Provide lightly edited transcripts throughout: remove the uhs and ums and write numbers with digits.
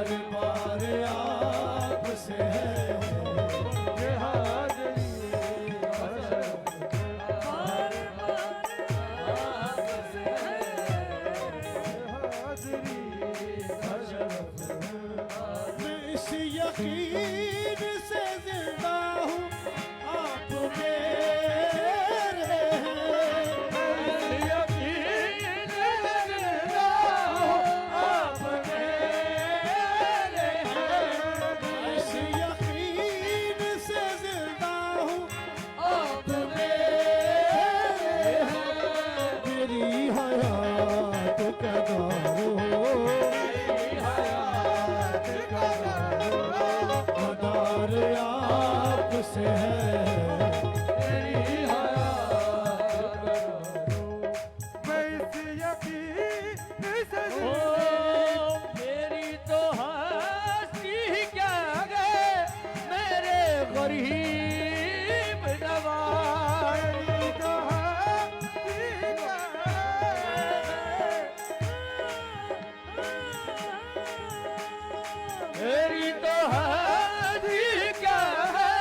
बार बार आपसे है ये हाज़री बार बार आपसे है हाज़री मैं इस यकीन से जिंदा हूँ आप मेरे हैं इस यकीन से जिंदा हूँ आप मेरे हैं इस यकीन से जिंदा हूँ आप मेरे हैं मेरी हयात का दारो मदार आपसे है मेरी हयात मैं इस यकीन से मेरी तो हस्ती क्या गए मेरे गरीब नवाज मेरी तो हस्ती क्या मेरी तो हस्ती क्या है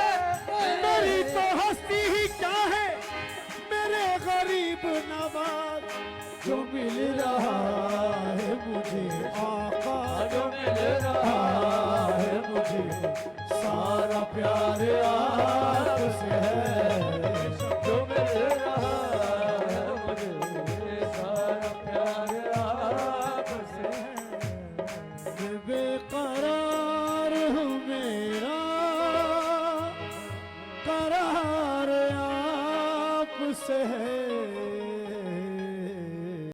मेरी तो हस्ती ही क्या है मेरे गरीब नवाज जो मिल रहा है मुझे आका जो मिल रहा है मुझे सारा प्यार आपसे है जो मिल रहा है मुझे सारा प्यार आपसे है बेकरार हूँ मेरा करार आपसे है